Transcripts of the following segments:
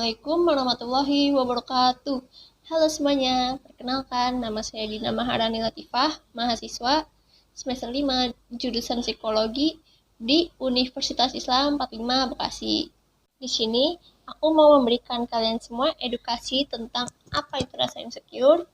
Assalamualaikum warahmatullahi wabarakatuh. Halo semuanya, perkenalkan nama saya Dina Maharani Latifah, mahasiswa semester 5 jurusan Psikologi di Universitas Islam 45 Bekasi. Di sini aku mau memberikan kalian semua edukasi tentang apa itu rasa insecure,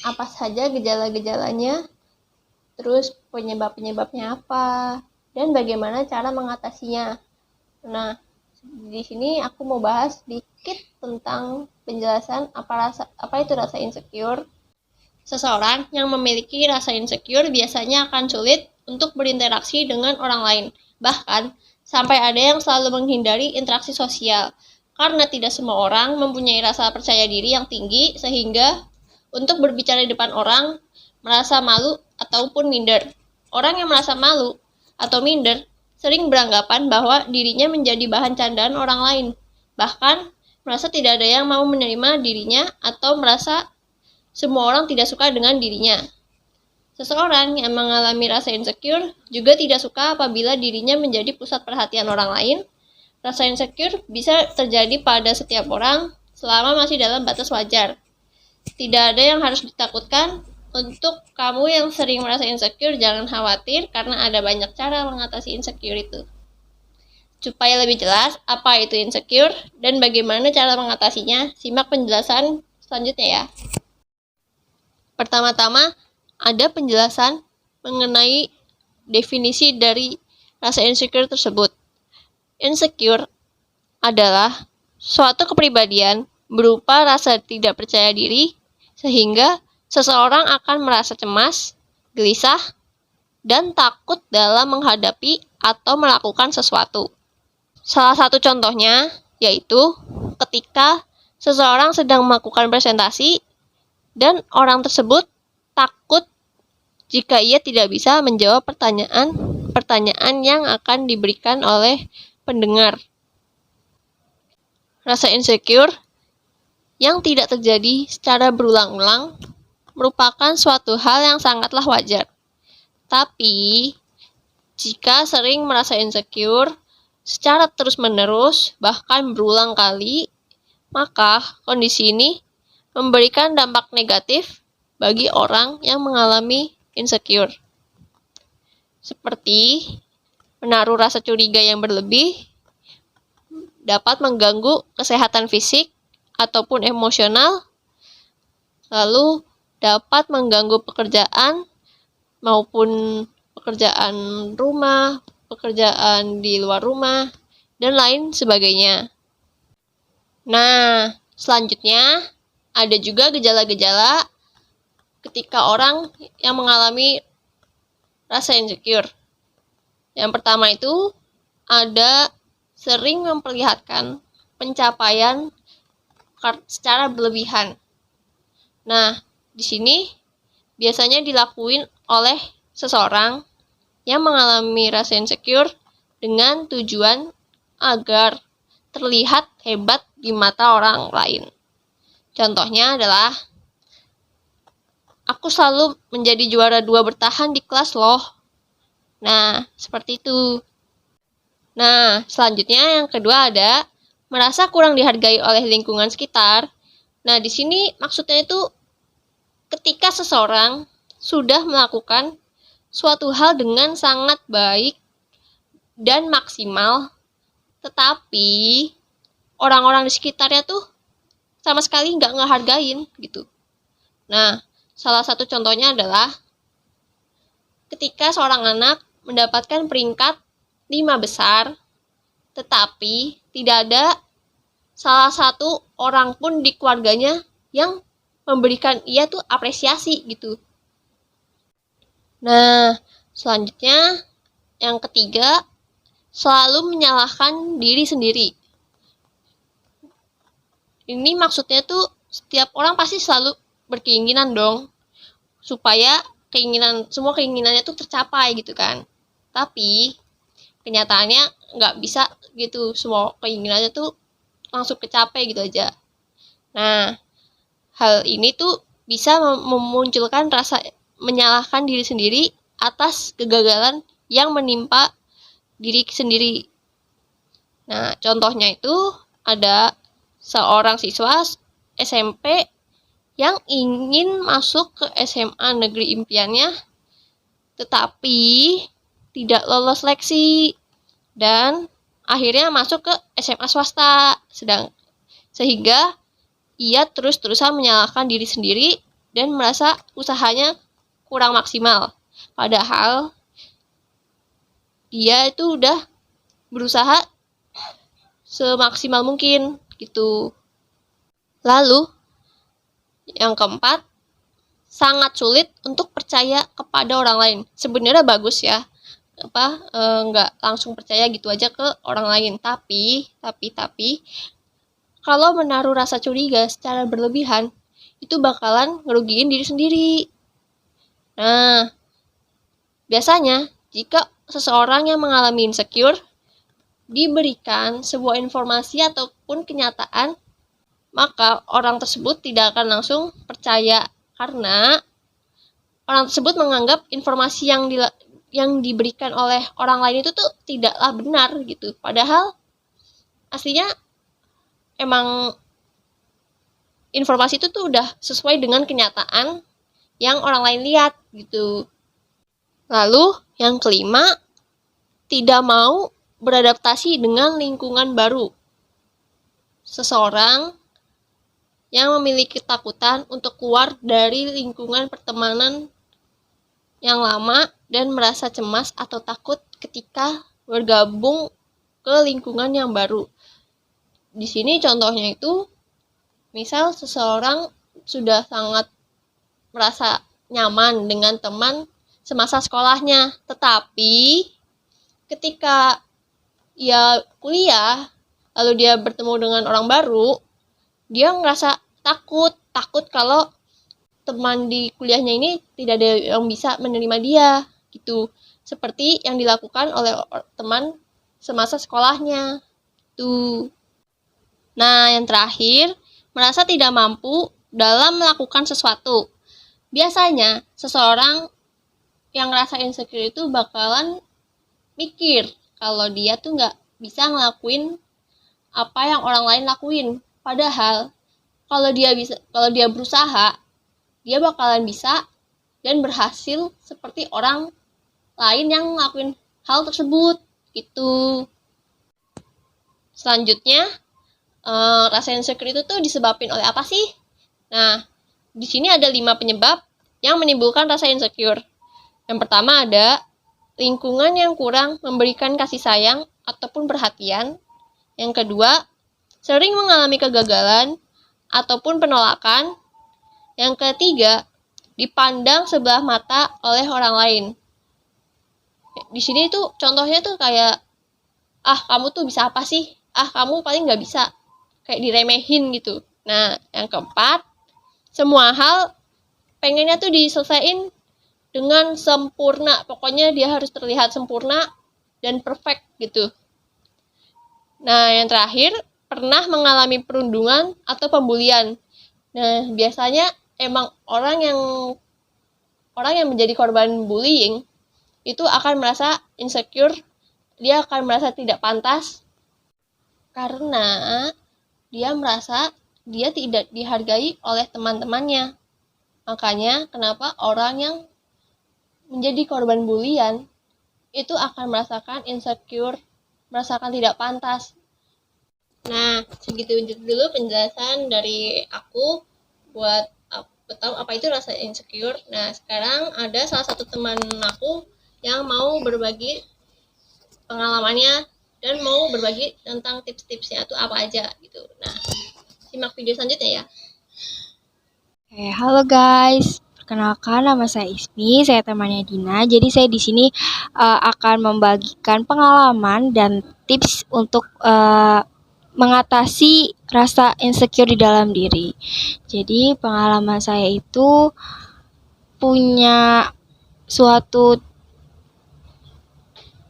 apa saja gejala-gejalanya, terus penyebab-penyebabnya apa, dan bagaimana cara mengatasinya. Nah, di sini aku mau bahas sedikit tentang penjelasan apa itu rasa insecure. Seseorang yang memiliki rasa insecure biasanya akan sulit untuk berinteraksi dengan orang lain. Bahkan, sampai ada yang selalu menghindari interaksi sosial. Karena tidak semua orang mempunyai rasa percaya diri yang tinggi sehingga untuk berbicara di depan orang merasa malu ataupun minder. Orang yang merasa malu atau minder sering beranggapan bahwa dirinya menjadi bahan candaan orang lain. Bahkan, merasa tidak ada yang mau menerima dirinya atau merasa semua orang tidak suka dengan dirinya. Seseorang yang mengalami rasa insecure juga tidak suka apabila dirinya menjadi pusat perhatian orang lain. Rasa insecure bisa terjadi pada setiap orang selama masih dalam batas wajar. Tidak ada yang harus ditakutkan. Untuk kamu yang sering merasa insecure, jangan khawatir karena ada banyak cara mengatasi insecure itu. Supaya lebih jelas apa itu insecure dan bagaimana cara mengatasinya, simak penjelasan selanjutnya ya. Pertama-tama, ada penjelasan mengenai definisi dari rasa insecure tersebut. Insecure adalah suatu kepribadian berupa rasa tidak percaya diri sehingga seseorang akan merasa cemas, gelisah, dan takut dalam menghadapi atau melakukan sesuatu. Salah satu contohnya yaitu ketika seseorang sedang melakukan presentasi dan orang tersebut takut jika ia tidak bisa menjawab pertanyaan yang akan diberikan oleh pendengar. Rasa insecure yang tidak terjadi secara berulang-ulang merupakan suatu hal yang sangatlah wajar. Tapi, jika sering merasa insecure secara terus-menerus, bahkan berulang kali, maka kondisi ini memberikan dampak negatif bagi orang yang mengalami insecure. Seperti menaruh rasa curiga yang berlebih, dapat mengganggu kesehatan fisik ataupun emosional, lalu dapat mengganggu pekerjaan maupun pekerjaan rumah, pekerjaan di luar rumah, dan lain sebagainya. Nah, selanjutnya ada juga gejala-gejala ketika orang yang mengalami rasa insecure. Yang pertama itu ada sering memperlihatkan pencapaian secara berlebihan. Nah, di sini biasanya dilakuin oleh seseorang yang mengalami rasa insecure dengan tujuan agar terlihat hebat di mata orang lain. Contohnya adalah, aku selalu menjadi juara 2 bertahan di kelas loh. Nah, seperti itu. Nah, selanjutnya yang kedua ada merasa kurang dihargai oleh lingkungan sekitar. Nah, di sini maksudnya itu ketika seseorang sudah melakukan suatu hal dengan sangat baik dan maksimal, tetapi orang-orang di sekitarnya tuh sama sekali nggak ngehargain gitu. Nah, salah satu contohnya adalah ketika seorang anak mendapatkan peringkat 5 besar, tetapi tidak ada salah satu orang pun di keluarganya yang memberikan ia tuh apresiasi gitu. Nah, selanjutnya yang ketiga, selalu menyalahkan diri sendiri. Ini maksudnya tuh setiap orang pasti selalu berkeinginan dong supaya semua keinginannya tuh tercapai gitu kan. Tapi kenyataannya nggak bisa gitu, semua keinginannya tuh langsung kecapai gitu aja. Nah, hal ini tuh bisa memunculkan rasa menyalahkan diri sendiri atas kegagalan yang menimpa diri sendiri. Nah, contohnya itu ada seorang siswa SMP yang ingin masuk ke SMA negeri impiannya, tetapi tidak lolos seleksi dan akhirnya masuk ke SMA swasta, sehingga ia terus-terusan menyalahkan diri sendiri dan merasa usahanya kurang maksimal. Padahal dia itu udah berusaha semaksimal mungkin gitu. Lalu yang keempat, sangat sulit untuk percaya kepada orang lain. Sebenarnya bagus ya, nggak langsung percaya gitu aja ke orang lain. Tapi kalau menaruh rasa curiga secara berlebihan, itu bakalan ngerugiin diri sendiri. Nah, biasanya jika seseorang yang mengalami insecure diberikan sebuah informasi ataupun kenyataan, maka orang tersebut tidak akan langsung percaya karena orang tersebut menganggap informasi yang diberikan oleh orang lain itu tuh tidaklah benar gitu. Padahal aslinya emang informasi itu tuh udah sesuai dengan kenyataan yang orang lain lihat gitu. Lalu yang kelima, tidak mau beradaptasi dengan lingkungan baru. Seseorang yang memiliki ketakutan untuk keluar dari lingkungan pertemanan yang lama dan merasa cemas atau takut ketika bergabung ke lingkungan yang baru. Di sini contohnya itu, misal seseorang sudah sangat merasa nyaman dengan teman semasa sekolahnya, tetapi ketika ia kuliah, lalu dia bertemu dengan orang baru, dia ngerasa takut kalau teman di kuliahnya ini tidak ada yang bisa menerima dia, gitu. Seperti yang dilakukan oleh teman semasa sekolahnya. Tuh. Nah, yang terakhir, merasa tidak mampu dalam melakukan sesuatu. Biasanya, seseorang yang ngerasa insecure itu bakalan mikir kalau dia tuh nggak bisa ngelakuin apa yang orang lain lakuin. Padahal kalau dia berusaha, dia bakalan bisa dan berhasil seperti orang lain yang ngelakuin hal tersebut. Gitu. Selanjutnya, rasa insecure itu tuh disebabkan oleh apa sih? Nah, di sini ada 5 penyebab yang menimbulkan rasa insecure. Yang pertama ada lingkungan yang kurang memberikan kasih sayang ataupun perhatian. Yang kedua, sering mengalami kegagalan ataupun penolakan. Yang ketiga, dipandang sebelah mata oleh orang lain. Di sini tuh contohnya tuh kayak, kamu tuh bisa apa sih? Kamu paling nggak bisa. Kayak diremehin gitu. Nah, yang keempat, semua hal pengennya tuh diselesain dengan sempurna. Pokoknya dia harus terlihat sempurna dan perfect gitu. Nah, yang terakhir, pernah mengalami perundungan atau pembulian. Nah, biasanya emang orang yang menjadi korban bullying itu akan merasa insecure, dia akan merasa tidak pantas karena dia merasa dia tidak dihargai oleh teman-temannya. Makanya kenapa orang yang menjadi korban bulian itu akan merasakan insecure, merasakan tidak pantas. Nah, segitu dulu penjelasan dari aku buat tahu apa itu rasa insecure. Nah, sekarang ada salah satu teman aku yang mau berbagi pengalamannya dan mau berbagi tentang tips-tipsnya itu apa aja gitu. Nah, simak video selanjutnya ya. Halo guys. Perkenalkan, nama saya Ismi, saya temannya Dina. Jadi saya di sini akan membagikan pengalaman dan tips untuk mengatasi rasa insecure di dalam diri. Jadi pengalaman saya itu punya suatu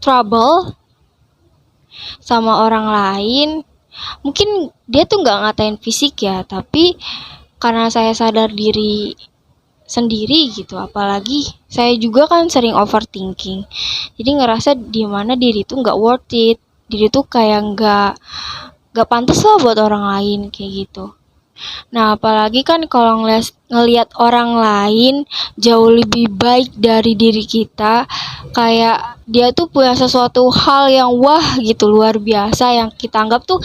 trouble sama orang lain. Mungkin dia tuh nggak ngatain fisik ya, tapi karena saya sadar diri sendiri gitu, apalagi saya juga kan sering overthinking, jadi ngerasa di mana diri tuh nggak worth it, diri tuh kayak nggak gak pantas lah buat orang lain kayak gitu. Nah, apalagi kan kalau ngelihat orang lain jauh lebih baik dari diri kita, kayak dia tuh punya sesuatu hal yang wah gitu, luar biasa, yang kita anggap tuh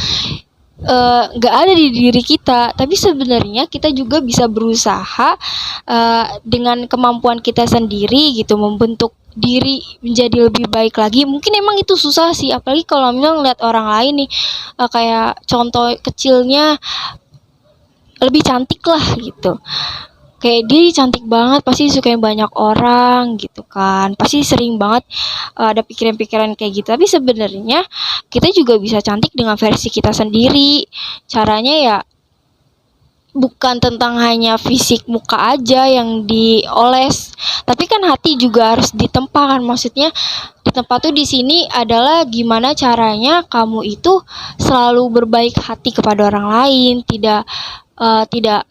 nggak ada di diri kita, tapi sebenarnya kita juga bisa berusaha dengan kemampuan kita sendiri gitu, membentuk diri menjadi lebih baik lagi. Mungkin emang itu susah sih, apalagi kalau misalnya ngeliat orang lain nih, kayak contoh kecilnya lebih cantik lah gitu, kayak dia cantik banget pasti disukain banyak orang gitu kan, pasti sering banget ada pikiran-pikiran kayak gitu. Tapi sebenarnya kita juga bisa cantik dengan versi kita sendiri. Caranya ya bukan tentang hanya fisik muka aja yang dioles, tapi kan hati juga harus ditempa kan. Maksudnya ditempa tuh di sini adalah gimana caranya kamu itu selalu berbaik hati kepada orang lain, tidak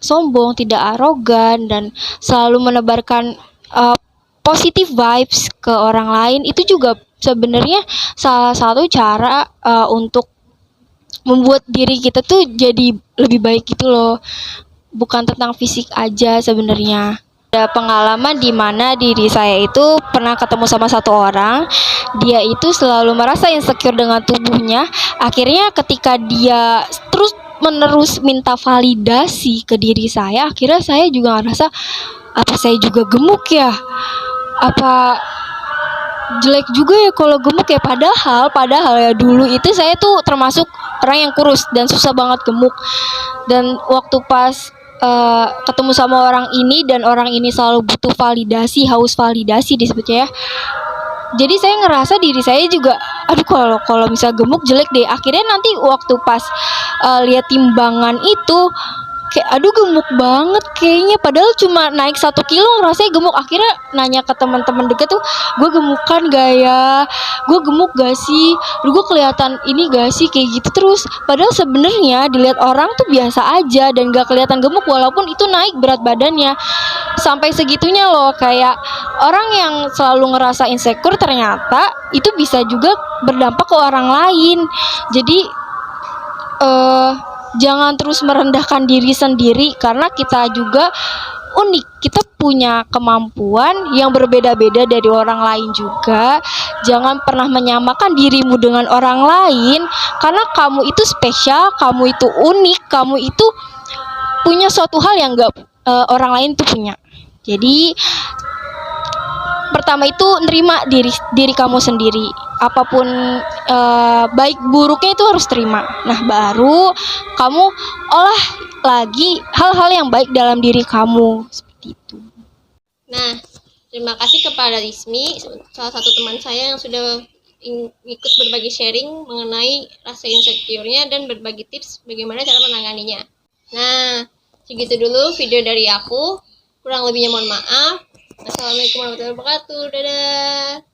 sombong, tidak arogan, dan selalu menebarkan positive vibes ke orang lain. Itu juga sebenarnya salah satu cara untuk membuat diri kita tuh jadi lebih baik gitu loh. Bukan tentang fisik aja sebenarnya. Ada pengalaman di mana diri saya itu pernah ketemu sama satu orang, dia itu selalu merasa insecure dengan tubuhnya. Akhirnya ketika dia terus menerus minta validasi ke diri saya, akhirnya saya juga ngerasa, apa saya juga gemuk ya? Apa jelek juga ya kalau gemuk ya? Padahal ya dulu itu saya tuh termasuk orang yang kurus dan susah banget gemuk. Dan waktu pas ketemu sama orang ini, dan orang ini selalu butuh validasi, haus validasi disebutnya ya. Jadi saya ngerasa diri saya juga, aduh kalau misal gemuk jelek deh. Akhirnya nanti waktu pas lihat timbangan itu, kayak aduh gemuk banget kayaknya, padahal cuma naik 1 kilo rasanya gemuk. Akhirnya nanya ke teman-teman deket tuh, gue gemukan gak ya, gue gemuk gak sih, gue kelihatan ini gak sih, kayak gitu terus. Padahal sebenarnya dilihat orang tuh biasa aja dan gak kelihatan gemuk, walaupun itu naik berat badannya sampai segitunya loh. Kayak orang yang selalu ngerasa insecure ternyata itu bisa juga berdampak ke orang lain. Jadi jangan terus merendahkan diri sendiri, karena kita juga unik, kita punya kemampuan yang berbeda-beda dari orang lain juga. Jangan pernah menyamakan dirimu dengan orang lain, karena kamu itu spesial, kamu itu unik, kamu itu punya suatu hal yang gak orang lain tuh punya. Jadi pertama itu nerima diri kamu sendiri, apapun baik buruknya itu harus terima. Nah, baru kamu olah lagi hal-hal yang baik dalam diri kamu, seperti itu. Nah, terima kasih kepada Rismi, salah satu teman saya yang sudah ikut berbagi sharing mengenai rasa insecure-nya dan berbagi tips bagaimana cara menanganinya. Nah, segitu dulu video dari aku. Kurang lebihnya mohon maaf. Assalamualaikum warahmatullahi wabarakatuh. Dadah.